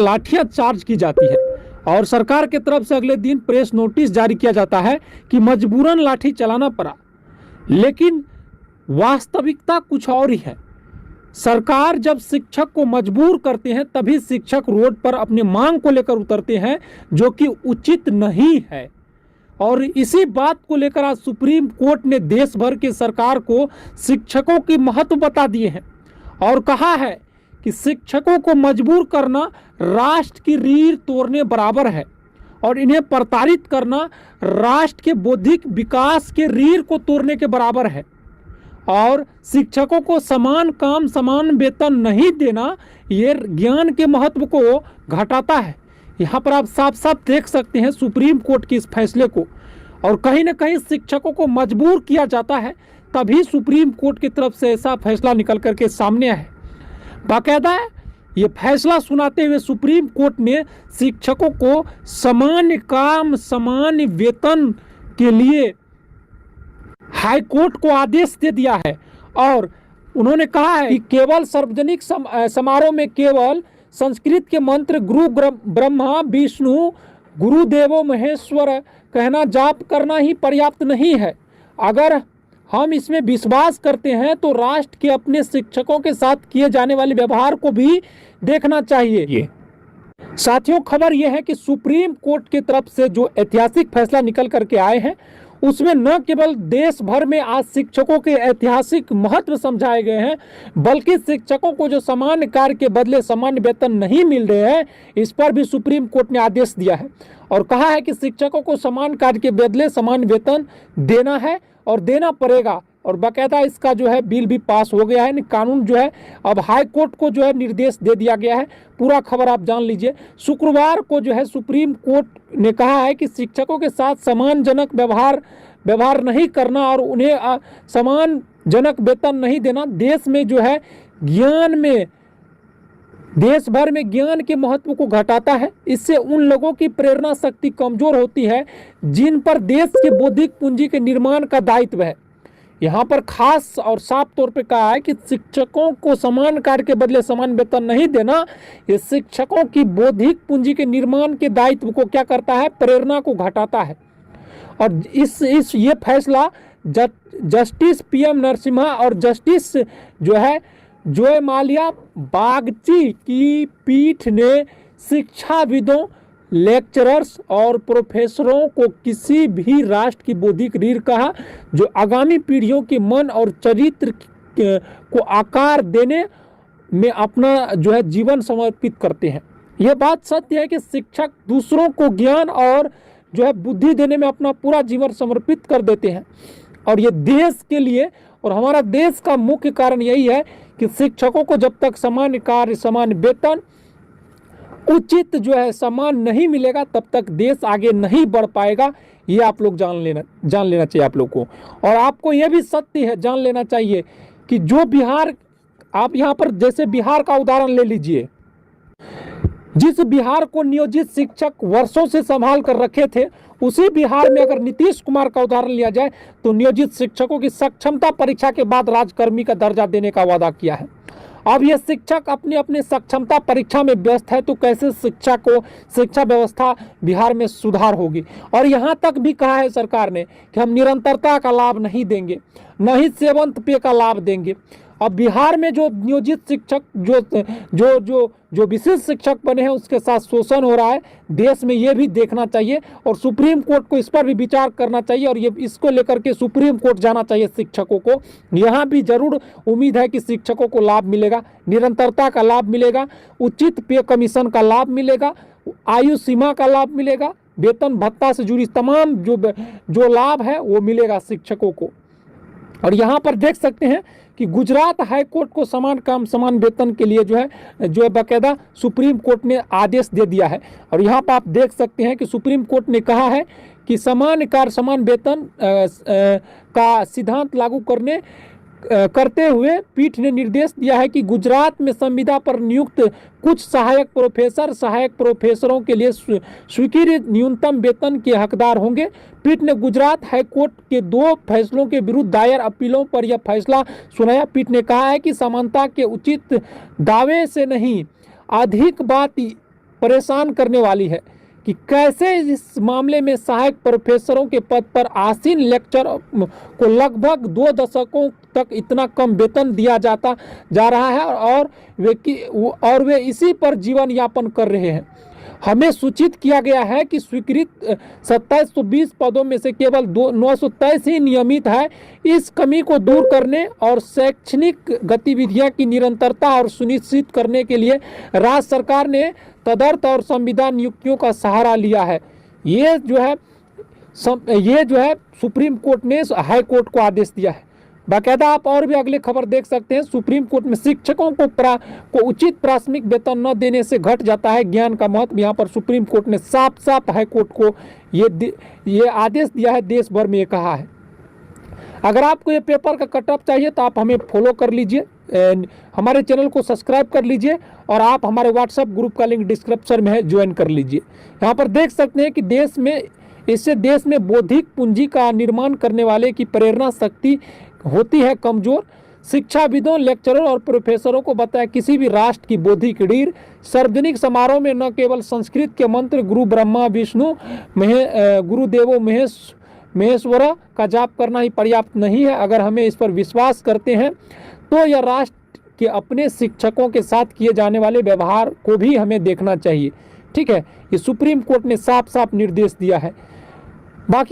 लाठियां charge की जाती है और सरकार के तरफ से अगले दिन प्रेस नोटिस जारी किया जाता है कि मजबूरन लाठी चलाना पड़ा। लेकिन वास्तविकता कुछ और ही है। सरकार जब शिक्षक को मजबूर करते हैं तभी शिक्षक रोड पर अपनी मांग को लेकर उतरते हैं, जो कि उचित नहीं है। और इसी बात को लेकर आज सुप्रीम कोर्ट ने देश भर के सरकार को शिक्षकों की महत्व बता दिए हैं और कहा है कि शिक्षकों को मजबूर करना राष्ट्र की रीढ़ तोड़ने बराबर है और इन्हें प्रताड़ित करना राष्ट्र के बौद्धिक विकास के रीढ़ को तोड़ने के बराबर है। और शिक्षकों को समान काम समान वेतन नहीं देना ये ज्ञान के महत्व को घटाता है। यहाँ पर आप साफ साफ देख सकते हैं सुप्रीम कोर्ट के इस फैसले को, और कहीं ना कहीं शिक्षकों को मजबूर किया जाता है, तभी सुप्रीम कोर्ट की तरफ से ऐसा फैसला निकल करके सामने है। बाकायदा ये फैसला सुनाते हुए सुप्रीम कोर्ट ने शिक्षकों को समान काम समान वेतन के लिए हाई कोर्ट को आदेश दे दिया है। और उन्होंने कहा है कि केवल सार्वजनिक समारोह में केवल संस्कृत के मंत्र गुरु ब्रह्मा विष्णु गुरुदेवो महेश्वर कहना जाप करना ही पर्याप्त नहीं है। अगर हम इसमें विश्वास करते हैं तो राष्ट्र के अपने शिक्षकों के साथ किए जाने वाले व्यवहार को भी देखना चाहिए। साथियों, खबर यह है कि सुप्रीम कोर्ट की तरफ से जो ऐतिहासिक फैसला निकल करके आए हैं उसमें न केवल देश भर में आज शिक्षकों के ऐतिहासिक महत्व समझाए गए हैं, बल्कि शिक्षकों को जो समान कार्य के बदले समान वेतन नहीं मिल रहे हैं इस पर भी सुप्रीम कोर्ट ने आदेश दिया है और कहा है कि शिक्षकों को समान कार्य के बदले समान वेतन देना है और देना पड़ेगा। और बाकायदा इसका जो है बिल भी पास हो गया है, कानून जो है अब हाई कोर्ट को जो है निर्देश दे दिया गया है। पूरा खबर आप जान लीजिए। शुक्रवार को जो है सुप्रीम कोर्ट ने कहा है कि शिक्षकों के साथ सम्मानजनक व्यवहार नहीं करना और उन्हें सम्मानजनक वेतन नहीं देना देश में जो है ज्ञान में देश भर में ज्ञान के महत्व को घटाता है। इससे उन लोगों की प्रेरणा शक्ति कमजोर होती है जिन पर देश के बौद्धिक पूंजी के निर्माण का दायित्व है। यहाँ पर खास और साफ तौर पे कहा है कि शिक्षकों को समान कार्य के बदले समान वेतन नहीं देना ये शिक्षकों की बौद्धिक पूंजी के निर्माण के दायित्व को क्या करता है, प्रेरणा को घटाता है। और ये फैसला जस्टिस PM नरसिम्हा और जस्टिस जो है जोय माल्या बागची की पीठ ने शिक्षाविदों लेक्चरर्स और प्रोफेसरों को किसी भी राष्ट्र की बौद्धिक रीढ़ कहा जो आगामी पीढ़ियों के मन और चरित्र को आकार देने में अपना जो है जीवन समर्पित करते हैं। यह बात सत्य है कि शिक्षक दूसरों को ज्ञान और जो है बुद्धि देने में अपना पूरा जीवन समर्पित कर देते हैं और ये देश के लिए और हमारा देश का मुख्य कारण यही है कि शिक्षकों को जब तक समान कार्य समान वेतन उचित जो है सम्मान नहीं मिलेगा तब तक देश आगे नहीं बढ़ पाएगा। ये आप लोग जान लेना चाहिए आप लोग को। और आपको यह भी सत्य है, जान लेना चाहिए कि जो बिहार, आप यहाँ पर जैसे बिहार का उदाहरण ले लीजिए, जिस बिहार को नियोजित शिक्षक वर्षों से संभाल कर रखे थे उसी बिहार में अगर नीतीश कुमार का उदाहरण लिया जाए तो नियोजित शिक्षकों की सक्षमता परीक्षा के बाद राजकर्मी का दर्जा देने का वादा किया है। अब ये शिक्षक अपनी अपनी सक्षमता परीक्षा में व्यस्त है तो कैसे शिक्षा व्यवस्था बिहार में सुधार होगी। और यहाँ तक भी कहा है सरकार ने कि हम निरंतरता का लाभ नहीं देंगे, न ही सेवंत पे का लाभ देंगे। अब बिहार में जो नियोजित शिक्षक जो विशेष शिक्षक बने हैं उसके साथ शोषण हो रहा है, देश में ये भी देखना चाहिए और सुप्रीम कोर्ट को इस पर भी विचार करना चाहिए और ये इसको लेकर के सुप्रीम कोर्ट जाना चाहिए शिक्षकों को। यहाँ भी जरूर उम्मीद है कि शिक्षकों को लाभ मिलेगा, निरंतरता का लाभ मिलेगा, उचित पे कमीशन का लाभ मिलेगा, आयु सीमा का लाभ मिलेगा, वेतन भत्ता से जुड़ी तमाम जो लाभ है वो मिलेगा शिक्षकों को। और यहाँ पर देख सकते हैं कि गुजरात हाई कोर्ट को समान काम समान वेतन के लिए जो है बाकायदा सुप्रीम कोर्ट ने आदेश दे दिया है। और यहाँ पर आप देख सकते हैं कि सुप्रीम कोर्ट ने कहा है कि समान कार्य समान वेतन का सिद्धांत लागू करते हुए पीठ ने निर्देश दिया है कि गुजरात में संविदा पर नियुक्त कुछ सहायक प्रोफेसरों के लिए स्वीकृत न्यूनतम वेतन के हकदार होंगे। पीठ ने गुजरात हाई कोर्ट के 2 फैसलों के विरुद्ध दायर अपीलों पर यह फैसला सुनाया। पीठ ने कहा है कि समानता के उचित दावे से नहीं, अधिक बात परेशान करने वाली है कि कैसे इस मामले में सहायक प्रोफेसरों के पद पर आसीन लेक्चर को लगभग 2 दशकों तक इतना कम वेतन दिया जाता जा रहा है और वे इसी पर जीवन यापन कर रहे हैं। हमें सूचित किया गया है कि स्वीकृत 2720 पदों में से केवल 923 ही नियमित है। इस कमी को दूर करने और शैक्षणिक गतिविधियां की निरंतरता और सुनिश्चित करने के लिए राज्य सरकार ने तदर्थ और संविधान नियुक्तियों का सहारा लिया है। ये जो है सुप्रीम कोर्ट ने हाई कोर्ट को आदेश दिया है। बाकायदा आप और भी अगले खबर देख सकते हैं। सुप्रीम कोर्ट में शिक्षकों को उचित प्राथमिक वेतन न देने से घट जाता है ज्ञान का महत्व। यहाँ पर सुप्रीम कोर्ट ने साफ साफ हाई कोर्ट को ये आदेश दिया है, देश भर में ये कहा है। अगर आपको ये पेपर का कटअप चाहिए तो आप हमें फॉलो कर लीजिए, हमारे चैनल को सब्सक्राइब कर लीजिए और आप हमारे व्हाट्सएप ग्रुप का लिंक डिस्क्रिप्शन में है, ज्वाइन कर लीजिए। यहाँ पर देख सकते हैं कि इससे देश में बौद्धिक पूंजी का निर्माण करने वाले की प्रेरणा शक्ति होती है कमजोर। शिक्षाविदों, लेक्चरर और प्रोफेसरों को बताया किसी भी राष्ट्र की बौद्धिक रीढ़ सार्वजनिक समारोह में न केवल संस्कृत के मंत्र गुरु ब्रह्मा विष्णु गुरुदेवो महेश्वर का जाप करना ही पर्याप्त नहीं है। अगर हमें इस पर विश्वास करते हैं तो यह राष्ट्र के अपने शिक्षकों के साथ किए जाने वाले व्यवहार को भी हमें देखना चाहिए। ठीक है, ये सुप्रीम कोर्ट ने साफ साफ निर्देश दिया है। बाकी